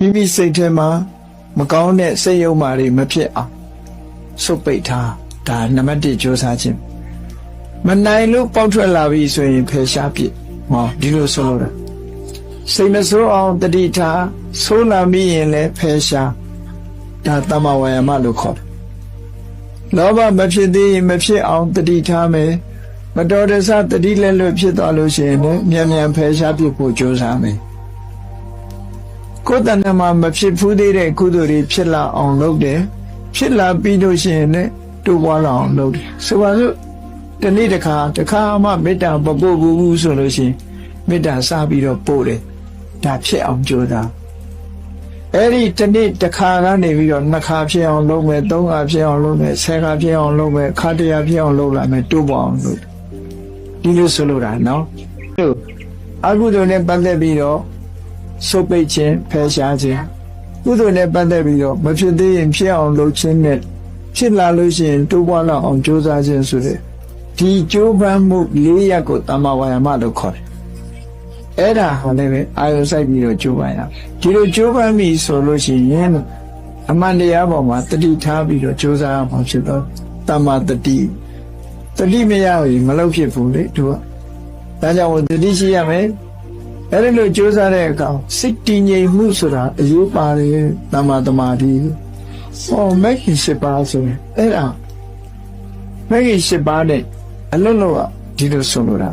မိမိစိတ်ထဲမှာမကောင်းတဲ့စိတ်ယုံမာတွေမဖြစ်အောင်ဆုတ်ပိတ်ထားဒါနံပါတ်1ကြိုးစားခြင်းမနိုင်လို့ပေါက်ထွက်လာပြီဆိုရင်ဖယ်ရှားပြစ်ဟောဒီလိုဆိုလို့တာစိတ်မဆိုးအောင်တတိထားဆိုးလာမိရင်လည်းဖယ်ရှားဒါတမဝါယမလို့ခေါ်တယ်လောဘမဖြစ်သေးရင်မဖြစ်အောင်တတိထားမယ်မတော်တဆတတိလက်လွတ်ဖြစ်သွားလို့ရှိရင်လည်းမြန်မြန်ဖယ်ရှားပြစ်ဖို့ကြိုးစားမယ်ကိုယ်တဏ္ဍာမှာမဖြစ်ဘူးသေးတဲ့ကုသိုလ်တွေဖြစ်လာအောင်လုပ်တယ်ဖြစ်လာပြီးလို့ရှိရင်လည်းတိုးပွားလာအောင်လုပ်တယ်ဆိုပါစို့ဒီနေ့တစ်ခါမှမေတ္တာမပို့ဘူးဆိုလို့ရှိရင်မေတ္တာစပြီးတော့ပို့တယ်ဒါဖြစ်အောင်ကြိုးစားအဲ့ဒီဒီနေ့တစ်ခါကနေပြီးတော့2ခါဖြစ်အောင်လုပ်မယ်3ခါဖြစ်အောင်လုပ်မယ်10ခါဖြစ်အောင်လုပ်မယ်ခါတရာဖြစ်အောင်လုပ်လာမယ်တိုးပွားအောင်လုပ်ဒီလိုဆိုလိုတာနော်အကုသိုလ်နဲ့ပတ်သက်ပြီးတော့ဆုတ်ပိတ်ခြင်းဖယ်ရှားခြင်းကုသိုလ်နဲ့ပတ်သက်ပြီးတော့မဖြစ်သေးရင်ဖြစ်အောင်လုပ်ခြင်းနဲ့ဖြစ်လာလို့ရှိရင်တိုးပွားလာအောင်ကြိုးစားခြင်းဆိုတဲ့ဒီကြိုးပမ်းမှု4ရပ်ကိုတမ္မာဝါယာမလို့ခေါ်တယ်အဲ့ဒါဟာလည်းပဲအာယုစိုက်ပြီးတော့ကြိုးပမ်းရဒီလိုကြိုးပမ်းပြီဆိုလို့ရှိရင်အမှန်တရားပေါ်မှာတတိထားပြီးတော့ကြိုးစားရမှာဖြစ်တော့တမ္မာတတိမရရင်မလုပ်ဖြစ်ဘူးလေသူကဒါကြောင့်တတိရှိရမယ်အဲ့ဒီလိုကြိုးစားတဲ့အခါစိတ်တည်ငြိမ်မှုဆိုတာအရေးပါတယ်တမ္မာသမာဓိမဂ္ဂင်7ပါးဆိုရင်အဲ့ဒါမဂ္ဂင်7ပါးနဲ့အလုံးလုံးကဒီလိုဆိုလိုတာ